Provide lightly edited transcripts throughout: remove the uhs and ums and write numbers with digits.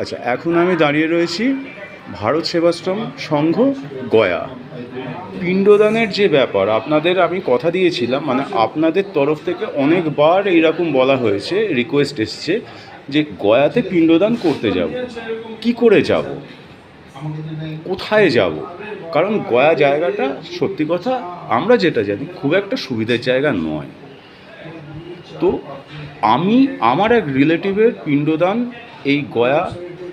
আচ্ছা, এখন আমি দাঁড়িয়ে রয়েছি ভারত সেবাশ্রম সংঘ গয়া। পিণ্ডদানের যে ব্যাপার, আপনাদের আমি কথা দিয়েছিলাম, মানে আপনাদের তরফ থেকে অনেকবার এইরকম বলা হয়েছে, রিকোয়েস্ট এসছে যে গয়াতে পিণ্ডদান করতে যাব। কি করে যাব, কোথায় যাব? কারণ গয়া জায়গাটা সত্যি কথা আমরা যেটা জানি খুব একটা সুবিধার জায়গা নয়। তো আমি আমার এক রিলেটিভের পিণ্ডদান এই গয়া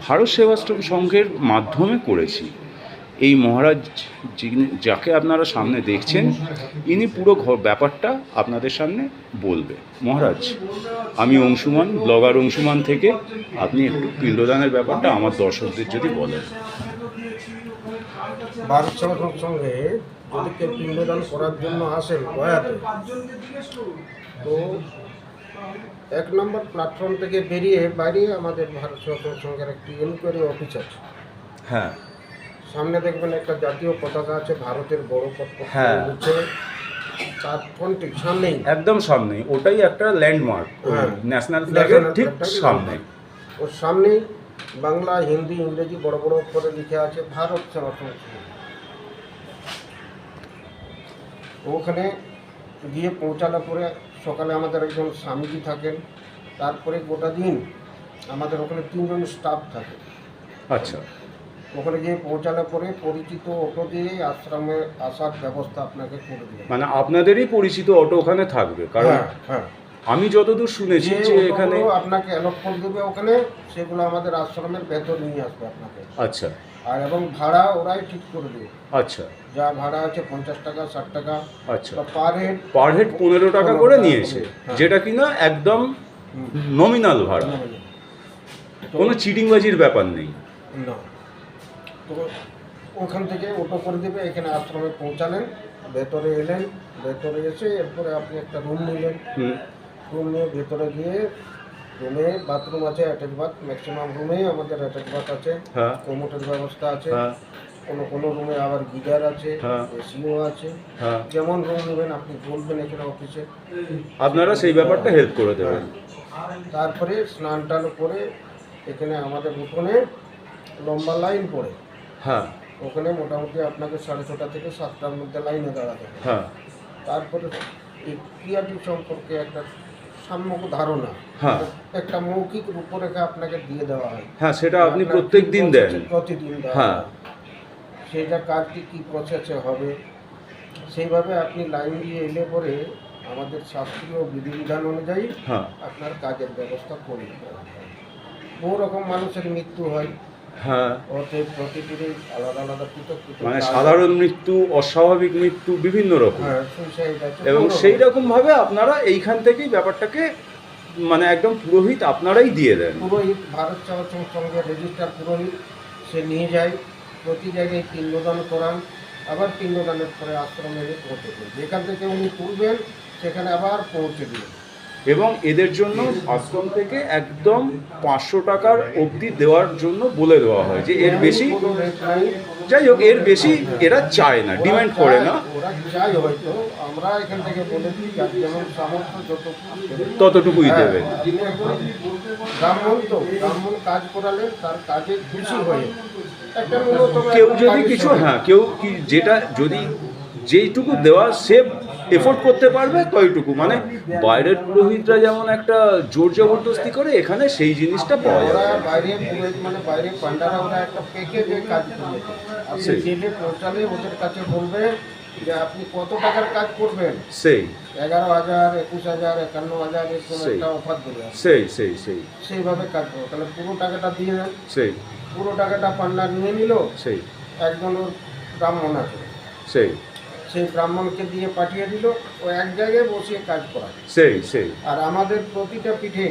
ভারত সেবাশ্রম সংঘের মাধ্যমে করেছি। এই মহারাজ যাকে আপনারা সামনে দেখছেন, ইনি পুরো ব্যাপারটা আপনাদের সামনে বলবে। মহারাজ, আমি অংশুমান, ব্লগার অংশুমান থেকে, আপনি একটু পিণ্ডদানের ব্যাপারটা আমার দর্শকদের যদি বলেন। ভারত সেবাশ্রম সংঘে যদি কেউ পিণ্ডদান করার জন্য আসেন গয়াতে, তো 1 নম্বর প্ল্যাটফর্ম থেকে বেরিয়ে বাইরে আমাদের ভারত সেবাশ্রম সংঘের একটি এনকোয়ারি অফিস আছে। হ্যাঁ সামনে দেখবেন একটা জাতীয় পতাকা আছে, ভারতের বড় পতাকা হ্যাঁ। রয়েছে, তার ফ্রন্টে সামনেই, একদম সামনে, ওটাই একটা ল্যান্ডমার্ক, হ্যাঁ, ন্যাশনাল ফ্ল্যাগের ঠিক সামনে। ওর সামনেই বাংলা, হিন্দি, ইংরেজি বড় বড় করে লিখে আছে ভারত সেবাশ্রম সংঘ। ওখানে গিয়ে পৌঁছানোর পরে সকালে আমাদের একজন স্বামীজি থাকেন, তারপরে গোটা দিন আমাদের ওখানে 3 জন স্টাফ থাকে। আচ্ছা, ওখানে গিয়ে পৌঁছানোর পরে পরিচিত অটো দিয়ে আশ্রমে আসার ব্যবস্থা আপনাকে করে দেবে। মানে আপনাদেরই পরিচিত অটো ওখানে থাকবে? কারণ হ্যাঁ হ্যাঁ, আমি যতদূর শুনেছি যে এখানে আপনাকে অ্যালট করে দেবে ওখানে, সেগুলো আমাদের আশ্রমের ভেতর নিয়ে আসবে আপনাকে। আচ্ছা আর এবং ভাড়া ওরাই ঠিক করে দেবে। আচ্ছা যা ভাড়া আছে 50 টাকা, 60 টাকা, আচ্ছা, পার হেড 15 টাকা করে নিয়েছে, হ্যাঁ। যেটা কিনা একদম নমিনাল ভাড়া, কোনো চিটিংবাজির ব্যাপার নেই। না, তো ওখান থেকে অটো করে দেবে, এখানে আশ্রমে পৌঁছালেন, ভেতরে এলেন, ভেতরে এসে এরপরে আপনি একটা রুম নিলেন। রুম নিয়ে ভেতরে গিয়ে রুমে বাথরুম আছে, অ্যাটাচ বাথ, ম্যাক্সিমাম রুমেই আমাদের অ্যাটাচ বাথ আছে, হ্যাঁ কোমোটের ব্যবস্থা আছে, হ্যাঁ কোনো কোনো রুমে আবার গিজার আছে, হ্যাঁ। এসিও আছে। হ্যাঁ, যেমন রুম নেবেন আপনি বলবেন এখানে অফিসে, আপনারা সেই ব্যাপারটা হেল্প করে দেবেন। তারপরে স্নান টান করে এখানে আমাদের উঠোনে লম্বা লাইন পড়ে, হ্যাঁ ওখানে মোটামুটি আপনাকে 6:30 থেকে 7টার মধ্যে লাইনে দাঁড়াতে হবে। হ্যাঁ তারপরে এই ক্রিয়াটি সম্পর্কে একটা সাম্যক ধারণা, হ্যাঁ একটা মৌখিক রূপরেখা আপনাকে দিয়ে দেওয়া হয়। হ্যাঁ, সেটা আপনি আপনার প্রত্যেক কি দিন দেন। প্রতিদিন দেওয়া হ্যাঁ। হয়। সেটা কাজটি কী প্রসেসে হবে, সেইভাবে আপনি লাইন দিয়ে এলে পরে আমাদের শাস্ত্রীয় বিধিবিধান অনুযায়ী হ্যাঁ আপনার কাজের ব্যবস্থা করে দেওয়া হয়। বহু রকম মানুষের মৃত্যু হয়, হ্যাঁ, ওতে প্রতিদিনই আলাদা আলাদা পৃথক পৃথক মানে কাজ সাধারণ মৃত্যু, অস্বাভাবিক মৃত্যু, বিভিন্ন রকম। হ্যাঁ, সুইসাইড আছে, এবং বহু সেই রকম। রকমভাবে আপনারা এইখান থেকেই ব্যাপারটাকে মানে একদম পুরোহিত আপনারাই দিয়ে দেন। পুরোহিত, ভারত সেবাশ্রম সংঘের রেজিস্টার পুরোহিত, সে নিয়ে যায়, প্রতি জায়গায় পিণ্ডদান করান, আবার পিণ্ডদানের পরে আশ্রমে এনে পৌঁছে দেন। যেখান থেকে উনি তুলবেন সেখানে আবার পৌঁছে দিন। এবং এদের জন্য আশ্রম থেকে একদম 500 টাকার অবধি দেওয়ার জন্য বলে দেওয়া হয়, যে এর বেশি, কোনো রেট নাই। যাই হোক, এর বেশি এরা চায় না, ডিমান্ড করে না। ওরা চাই হয়তো, আমরা এখান থেকে বলে দিই যার যেমন সামর্থ্য যতটুকু ততটুকুই দেবেন। ব্রাহ্মণ, তো ব্রাহ্মণ কাজ করালে তার কাজে খুশি হয়ে একটা ন্যূনতম কেউ একটা যদি কিছু, পারিশ্রমিক। হ্যাঁ, কেউ কি যেটা যদি যেইটুকু দেওয়া সে এফোর্ড করতে পারবে ততটুকু, মানে বাইরের পুরোহিতরা যেমন একটা জোর জবরদস্তি করে, এখানে সেই জিনিসটা পাওয়া ওরা যায়। বাইরে পুরোহিত মানে বাইরে পান্ডারা, ওরা একটা প্যাকেজে কাজ করবে। আপনি সেই। জেলে পৌঁছালে ওদের কাছে বলবে যে আপনি কত টাকার কাজ করবেন, সেই 11,000, 21,000, 51,000 এরকম সেই। একটা অফার দেবে। সেই সেই সেই সেইভাবে কাজ করবো, তাহলে পুরো টাকাটা দিয়ে দেন। সেই পুরো টাকাটা পান্ডা নিয়ে নিল, সেই একজন ওর ব্রাহ্মণ আছে, সেই সেই ব্রাহ্মণকে দিয়ে পাঠিয়ে দিল, ও এক জায়গায় বসিয়ে কাজ করায়। সেই সেই আর আমাদের প্রতিটা পিঠে,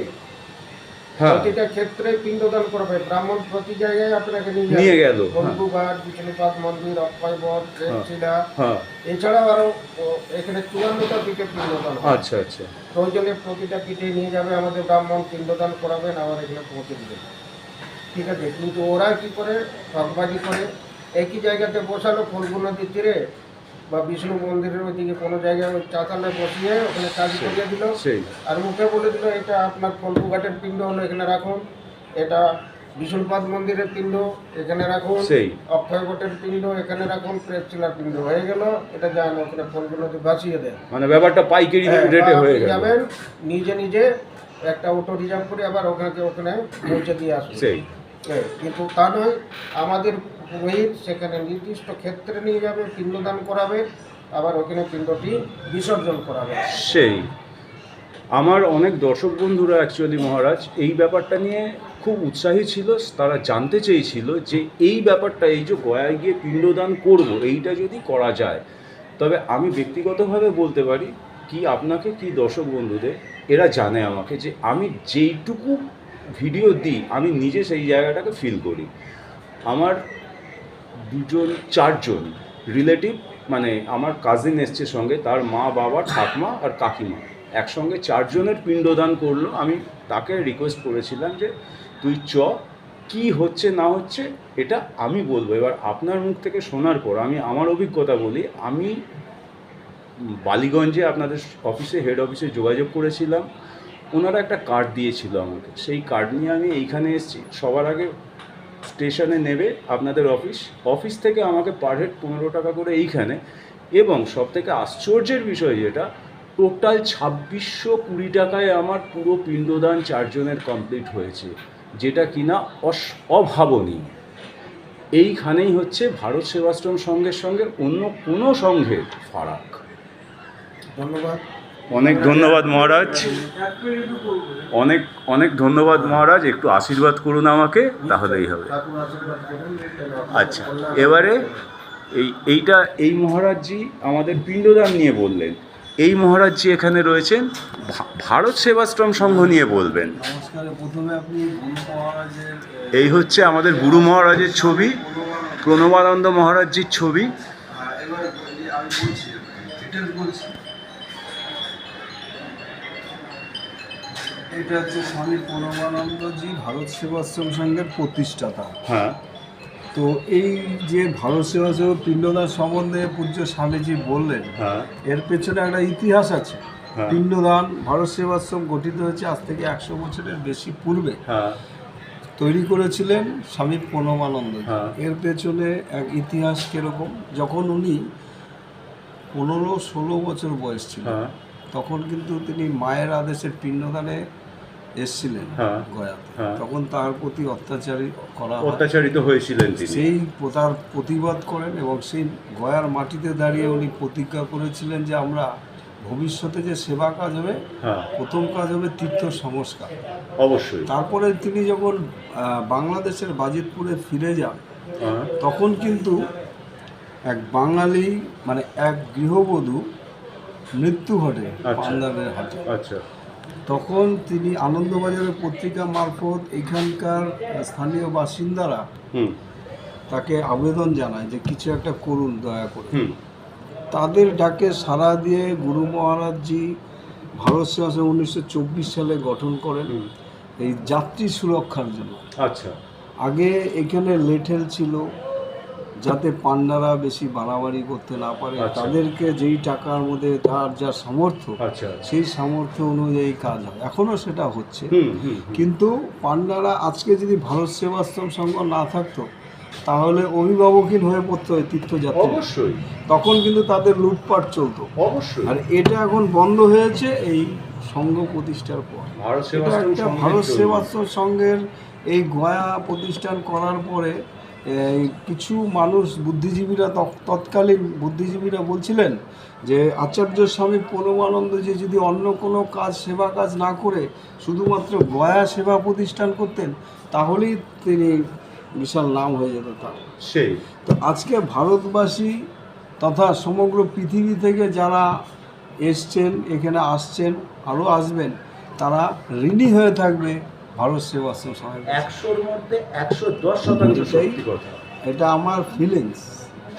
হ্যাঁ, প্রতিটা ক্ষেত্রে পিণ্ডদান করবে ব্রাহ্মণ, প্রতি জায়গায় আপনাকে নিয়ে গেল, হ্যাঁ। বন্ধুঘাট, বিষ্ণুপাদ মন্দির, অক্ষয় বট, শিলা, হ্যাঁ, এছাড়াও আরও এখানে 54টা পিঠে পিণ্ডদান হয়। আচ্ছা আচ্ছা, প্রয়োজনে প্রতিটা পিঠে নিয়ে যাবে আমাদের ব্রাহ্মণ, পিণ্ডদান করাবেন, আবার এখানে পৌঁছে দেবেন। ঠিক আছে, কিন্তু ওরা কী করে, ঠকবাজি করে, একই জায়গাতে বসালো ফল্গু নদীর তীরে বা বিষ্ণু মন্দিরের ওইদিকে কোনো জায়গায় ওই চাতালে বসিয়ে ওখানে কাজ করিয়ে দিল, সেই আর মুখে বলে দিল এটা আপনার ফল্গু ঘাটের পিণ্ড হলো, এখানে রাখুন, এটা বিশুলপাদ মন্দিরের পিণ্ড এখানে রাখুন, সেই অক্ষয় বটের পিণ্ড এখানে রাখুন, প্রেপচিলার পিণ্ড হয়ে গেল। এটা যায় না, ওখানে ফলগুলোতে ভাসিয়ে দেন। মানে ব্যাপারটা পাইকারি রেটে হয়ে গেল। যাবেন নিজে নিজে একটা অটো রিজার্ভ করে আবার ওখানে পৌঁছে দিয়ে আসুন। সেই কিন্তু তা নয়, আমাদের পুরোহিত সেখানে নির্দিষ্ট ক্ষেত্রে নিয়ে যাবে, পিণ্ডদান করাবে, আবার ওখানে পিণ্ডটি বিসর্জন করাবে। সেই আমার অনেক দর্শক বন্ধুরা অ্যাকচুয়ালি মহারাজ এই ব্যাপারটা নিয়ে খুব উৎসাহী ছিল। তারা জানতে চেয়েছিল যে এই ব্যাপারটা, এই যে গয়ায় গিয়ে পিণ্ডদান করব, এইটা যদি করা যায়। তবে আমি ব্যক্তিগতভাবে বলতে পারি কি আপনাকে কি দর্শক বন্ধুদের, এরা জানে আমাকে যে আমি যেইটুকু ভিডিও দিই আমি নিজে সেই জায়গাটাকে ফিল করি। আমার 4জন রিলেটিভ, মানে আমার কাজিন এসছে সঙ্গে, তার মা, বাবা, ঠাকমা আর কাকিমা একসঙ্গে 4 জনের পিণ্ডদান করলো। আমি তাকে রিকোয়েস্ট করেছিলাম যে তুই কি হচ্ছে না হচ্ছে এটা আমি বলবো। এবার আপনার মুখ থেকে শোনার পর আমি আমার অভিজ্ঞতা বলি। আমি বালিগঞ্জে আপনাদের অফিসে, হেড অফিসে যোগাযোগ করেছিলাম। ওনারা একটা কার্ড দিয়েছিল আমাকে, সেই কার্ড নিয়ে আমি এইখানে এসেছি। সবার আগে স্টেশনে নেবে আপনাদের অফিস থেকে আমাকে পার হেড 15 টাকা করে এইখানে। এবং সবথেকে আশ্চর্যের বিষয় যেটা, টোটাল 2620 টাকায় আমার পুরো পিণ্ডদান 4 জনের কমপ্লিট হয়েছে, যেটা কিনা অভাবনীয়। এইখানেই হচ্ছে ভারত সেবাশ্রম সংঘের সঙ্গে অন্য কোনো সংঘের ফারাক। ধন্যবাদ। অনেক ধন্যবাদ মহারাজ, অনেক অনেক ধন্যবাদ মহারাজ। একটু আশীর্বাদ করুন আমাকে, তাহলেই হবে। ঠাকুর আশীর্বাদ করুন। আচ্ছা, এবারে এই মহারাজজি আমাদের পিণ্ডদান নিয়ে বললেন। এই মহারাজজি এখানে রয়েছেন, ভারত সেবাশ্রম সংঘ নিয়ে বলবেন। নমস্কার। প্রথমে আপনি গুরু মহারাজের এই হচ্ছে আমাদের গুরু মহারাজের ছবি, প্রণবানন্দ মহারাজজির ছবি। এবার আমি বলছি, ডিটেলস বলছি। এটা হচ্ছে স্বামী প্রণবানন্দজি, ভারত সেবাশ্রম সংঘের প্রতিষ্ঠাতা। হ্যাঁ, তো এই যে ভারত সেবাশ্রম পিণ্ডদান সম্বন্ধে পূজ্য স্বামীজি বললেন, হ্যাঁ, এর পেছনে একটা ইতিহাস আছে। হ্যাঁ, পিণ্ডদান ভারত সেবাশ্রম গঠিত হয়েছে আজ থেকে 100 বছরের বেশি পূর্বে। হ্যাঁ, তৈরি করেছিলেন স্বামী প্রণবানন্দ। হ্যাঁ। এর পেছনে এক ইতিহাস কীরকম, যখন উনি 15-16 বছর বয়স ছিল, হ্যাঁ, তখন কিন্তু তিনি মায়ের আদেশে পিণ্ডদানে এসেছিলেন হ্যাঁ, গয়াতে। হ্যাঁ। তখন তার প্রতি অত্যাচারিত হয়েছিলেন তিনি। সেই তার প্রতিবাদ করেন এবং সেই গয়ার মাটিতে দাঁড়িয়ে উনি প্রতিজ্ঞা করেছিলেন যে আমরা ভবিষ্যতে যে সেবা কাজ হবে, হ্যাঁ, প্রথম কাজ হবে তীর্থ সংস্কার। অবশ্যই। তারপরে তিনি যখন বাংলাদেশের বাজিতপুরে ফিরে যান, হ্যাঁ, তখন কিন্তু এক বাঙালি মানে এক গৃহবধূ মৃত্যু ঘটে পান্ডারের হাতে। আচ্ছা, তখন তিনি আনন্দবাজারের পত্রিকা মারফত এখানকার স্থানীয় বাসিন্দারা হুম, তাকে আবেদন জানায় যে কিছু একটা করুন দয়া করে। হুম, তাদের ডাকে সাড়া দিয়ে গুরু মহারাজজি ভারত সেবাশ্রম 1924 সালে গঠন করেন হুম। এই যাত্রী সুরক্ষার জন্য। আচ্ছা, আগে এখানে লেঠেল ছিল, যাতে পান্ডারা বেশি বাড়াবাড়ি করতে না পারে। আচ্ছা। তাদেরকে যেই টাকার মধ্যে তার যা সামর্থ্য, আচ্ছা, সেই সামর্থ্য অনুযায়ী কাজ হয়। এখনও সেটা হচ্ছে। হুম, হুম, হুম। কিন্তু পান্ডারা আজকে যদি ভারত সেবাশ্রম সংঘ না থাকতো, তাহলে অভিভাবকহীন হয়ে পড়তো ওই তীর্থযাত্রী। অবশ্যই, তখন কিন্তু তাদের লুটপাট চলতো। অবশ্যই। আর এটা এখন বন্ধ হয়েছে এই সংঘ প্রতিষ্ঠার পর। ভারত এটা সেবাশ্রম একটা সংঘের ভারত জন্য। সেবাশ্রম সংঘের এই গয়া প্রতিষ্ঠান করার পরে এই কিছু মানুষ তৎকালীন বুদ্ধিজীবীরা বলছিলেন যে আচার্য স্বামী প্রণবানন্দজি যদি অন্য কোনো কাজ, সেবা কাজ না করে শুধুমাত্র গয়া সেবা প্রতিষ্ঠান করতেন, তাহলেই তিনি বিশাল নাম হয়ে যেত তার। সেই তো আজকে ভারতবাসী তথা সমগ্র পৃথিবী থেকে যারা এসছেন, এখানে আসছেন, আরও আসবেন, তারা ঋণী হয়ে থাকবে ভারত সেবাশ্রম সংঘের কাছে। 100-র মধ্যে 110% সত্যি কথা। এটা আমার ফিলিংস।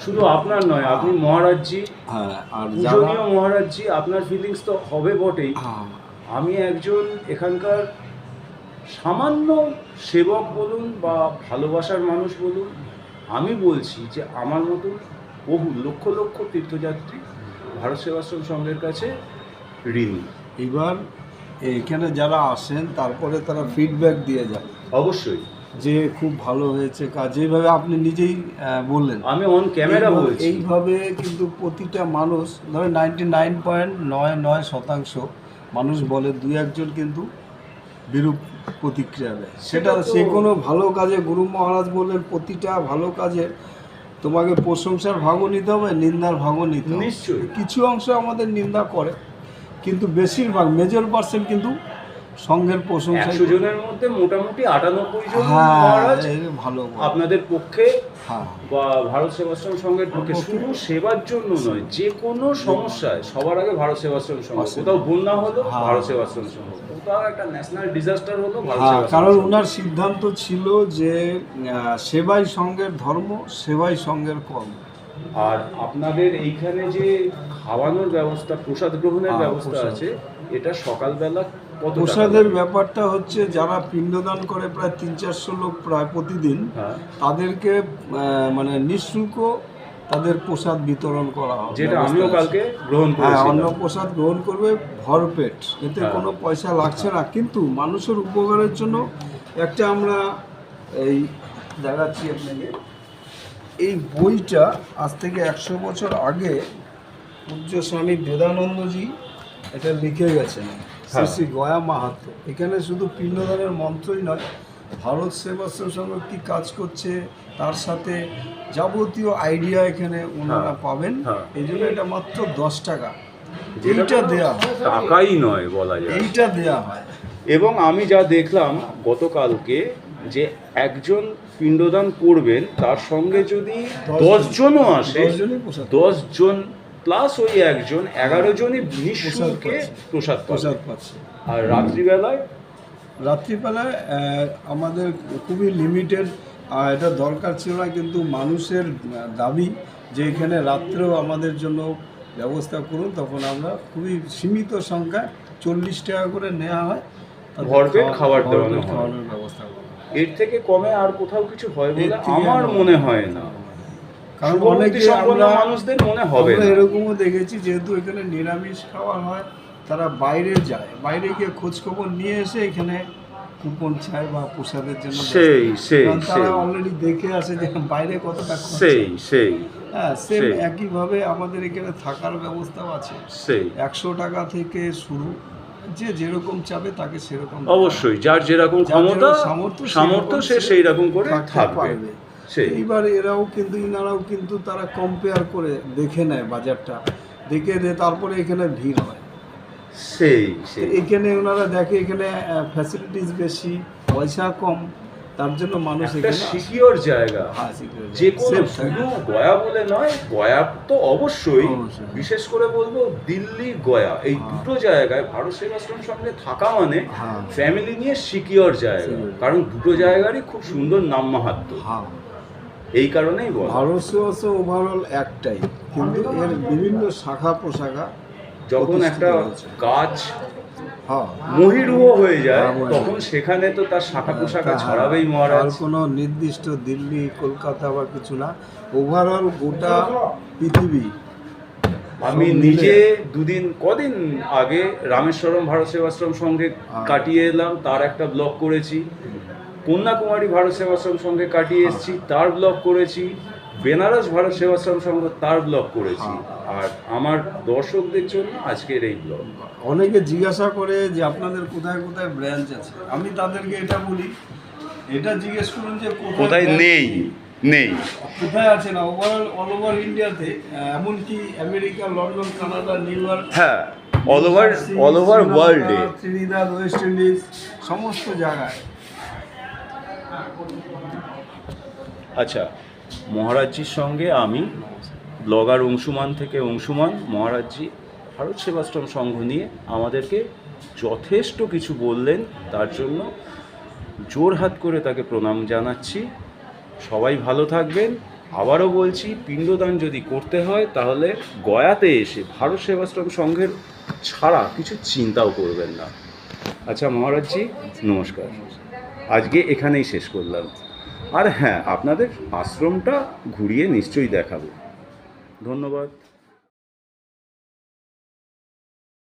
শুধু আপনার নয়, আপনি মহারাজজি, হ্যাঁ, আর যারা পূজনীয় মহারাজজি, আপনার ফিলিংস তো হবে বটেই। হ্যাঁ, আমি একজন এখানকার সামান্য সেবক বলুন বা ভালোবাসার মানুষ বলুন, আমি বলছি যে আমার মতন বহু লক্ষ লক্ষ তীর্থযাত্রী ভারত সেবাশ্রম সংঘের কাছে ঋণী। এবার এখানে যারা আসেন তারপরে তারা ফিডব্যাক দিয়ে যায় অবশ্যই যে খুব ভালো হয়েছে কাজ, যেভাবে আপনি নিজেই বললেন। আমি অন ক্যামেরা বলছি। এইভাবে কিন্তু প্রতিটা মানুষ ধরে 99.99% মানুষ বলে, দুই একজন কিন্তু বিরূপ প্রতিক্রিয়া দেয়। সেটা সে কোনো ভালো কাজে, গুরু মহারাজ বললেন প্রতিটা ভালো কাজে তোমাকে প্রশংসার ভাগও নিতে হবে, নিন্দার ভাগও নিতে হবে। নিশ্চয়ই। কিছু অংশ আমাদের নিন্দা করে, কিন্তু বেশিরভাগ মেজর পার্সেন্ট কিন্তু সংঘের প্রশংসা। 100 জনের মধ্যে মোটামুটি 98 জন মহারাজ ভালো আপনাদের পক্ষে হ্যাঁ বা ভারত সেবাশ্রম সংঘের পক্ষে শুধু সেবার জন্য নয়, যে কোনো সমস্যায় সবার আগে ভারত সেবাশ্রম সংঘ। কোথাও বন্যা হলো হ্যাঁ। ভারত সেবাশ্রম সংঘ, কোথাও একটা ন্যাশনাল ডিজাস্টার হলো ভারত হ্যাঁ, সেবাশ্রম কারণ সংঘ। ওনার সিদ্ধান্ত ছিল যে সেবাই সংঘের ধর্ম, সেবাই সংঘের কর্ম। আর আপনাদের এইখানে যে খাওয়ানোর ব্যবস্থা, প্রসাদ গ্রহণের হ্যাঁ, ব্যবস্থা প্রসাদ। আছে, এটা সকালবেলা কত টাকা প্রসাদের লাগে? ব্যাপারটা হচ্ছে যারা পিণ্ডদান করে প্রায় 300-400 লোক প্রায় প্রতিদিন, হ্যাঁ, তাদেরকে মানে নিঃশুল্ক তাদের প্রসাদ বিতরণ করা হবে। যেটা ব্যবস্থা আমিও আছে। কালকে গ্রহণ হ্যাঁ, করেছিলাম। অন্ন প্রসাদ গ্রহণ করবে ভরপেট, এতে হ্যাঁ। কোনো পয়সা লাগছে না। কিন্তু মানুষের উপকারের জন্য একটা আমরা এই দেখাচ্ছি আপনাকে, এই বইটা আজ থেকে 100 বছর আগে পূজ্য স্বামী বেদানন্দজি এটা লিখে গেছেন, শ্রী শ্রী গয়া মাহাত্ম। এখানে শুধু পিণ্ডদানের মন্ত্রই নয়, ভারত সেবাশ্রম সংঘ কী কাজ করছে তার সাথে যাবতীয় আইডিয়া এখানে ওনারা পাবেন। হ্যাঁ। এই জন্য এটা মাত্র 10 টাকা যেটা এইটা দেয়া হয়, টাকাই নয় বলা যায়। এইটা দেয়া হয়। এবং আমি যা দেখলাম গতকালকে, যে একজন পিণ্ডদান করবেন তার সঙ্গে যদি 10 জনও আসে, 10 জনই প্রসাদ 10 জন প্লাস ওই একজন, 11 জনই নিঃশুল্কে প্রসাদ প্রসাদ পাবে। পাচ্ছে। আর রাত্রিবেলায় রাত্রিবেলায় আমাদের খুবই লিমিটেড, এটা দরকার ছিল না, কিন্তু মানুষের দাবি যে এখানে রাত্রেও আমাদের জন্য ব্যবস্থা করুন, তখন আমরা খুবই সীমিত সংখ্যায় 40 টাকা করে নেওয়া হয়, তাদের ভরপেট খাবার ভরপেট দেওয়ানো হয়। খাওয়ানোর ব্যবস্থা করা হয়। এর থেকে কমে আর কোথাও কিছু হয় এর বলে থেকে আমার মনে হয় না। কারণ শুভবুদ্ধি অনেকে সম্পন্ন আমরা মানুষদের মনে হবে আমরা না। এরকমও দেখেছি, যেহেতু এখানে নিরামিষ খাওয়া হয়, তারা বাইরে যায়, বাইরে গিয়ে খোঁজ খবর নিয়ে এসে এখানে কুপন চায় বা প্রসাদের জন্য ব্যস্ত। সেই কারণ তারা অলরেডি দেখে আসে যে বাইরে কতটা খরচা। সেই হ্যাঁ, সেম সেই। একইভাবে আমাদের এখানে থাকার ব্যবস্থাও আছে। সেই 100 টাকা থেকে শুরু, যে যেরকম চাবে তাকে সেরকম অবশ্যই যার যেরকম যার ক্ষমতা যেরকম সামর্থ্য সে সে সেই রকম করে থাকতে থাকবে। পারবে। সেই এইবার এরাও কিন্তু ইনারাও কিন্তু তারা কম্পেয়ার করে দেখে নেয় বাজারটা, দেখে দিয়ে তারপরে এখানে ভিড় হয়। সেই এখানে ওনারা দেখে এখানে ফ্যাসিলিটিস বেশি, পয়সা কম, তার জন্য মানুষ একটা এখানে আসে। সিকিওর জায়গা। হ্যাঁ, security। যে কোনো Safe শুধু থাকে। গয়া বলে নয়, গয়া তো অবশ্যই, অবশ্যই। বিশেষ করে বলবো দিল্লি গয়া, এই হ্যাঁ। দুটো জায়গায় ভারত সেবাশ্রম সঙ্গে থাকা মানে হ্যাঁ। ফ্যামিলি নিয়ে সিকিওর জায়গা। Secure। কারণ দুটো জায়গারই খুব সুন্দর নাম মাহাত্ম্য, হ্যাঁ, এই কারণেই বলা। ভারত সেবাশ্রম ওভারঅল একটাই, কিন্তু এর বিভিন্ন শাখা প্রশাখা যখন একটা প্রতিষ্ঠিত হয়েছে। গাছ হ্যাঁ, মহিরুহ হয়ে যায়, হ্যাঁ, মহিরুহ। তখন সেখানে তো তার শাখা পোশাখা হ্যাঁ, ছড়াবেই আর মহারাজ। কোনো নির্দিষ্ট দিল্লি কলকাতা বা কিছু না, ওভারঅল গোটা পৃথিবী। আমি সব মিলে। নিজে কদিন আগে রামেশ্বরম ভারত সেবাশ্রম সঙ্গে কাটিয়ে এলাম, তার একটা ব্লগ করেছি। কন্যাকুমারী ভারত সেবাশ্রম সঙ্গে কাটিয়ে এসেছি, তার ব্লগ করেছি। বেনারস ভারত সেবাশ্রম সঙ্গে তার ব্লগ করেছি। আর আমার দর্শকদের জন্য আজকের এই ব্লগ। অনেকে জিজ্ঞাসা করে যে আপনাদের কোথায় কোথায় ব্রাঞ্চ আছে, আমি তাদেরকে এটা বলি, এটা জিজ্ঞেস করুন যে কোথায় branch নেই কোথায় আছে না, ওভারঅল অল ওভার ইন্ডিয়াতে, এমনকি America, London, Canada, new York, হ্যাঁ, অল ওভার ওয়ার্ল্ডে। ত্রিনিদাদ, ওয়েস্ট ইন্ডিজ, সমস্ত জায়গায়। আচ্ছা, মহারাজজির সঙ্গে আমি ব্লগার অংশুমান থেকে অংশুমান, মহারাজজি ভারত সেবাশ্রম সংঘ নিয়ে আমাদেরকে যথেষ্ট কিছু বললেন, তার জন্য জোরহাত করে তাকে প্রণাম জানাচ্ছি। সবাই ভালো থাকবেন। আবারও বলছি, পিণ্ডদান যদি করতে হয় তাহলে গয়াতে এসে ভারত সেবাশ্রম সংঘের ছাড়া কিছু চিন্তাও করবেন না। আচ্ছা মহারাজজি, নমস্কার। আজকে এখানেই শেষ করলাম। আর হ্যাঁ, আপনাদের আশ্রমটা ঘুরিয়ে নিশ্চয়ই দেখাবো। ধন্যবাদ।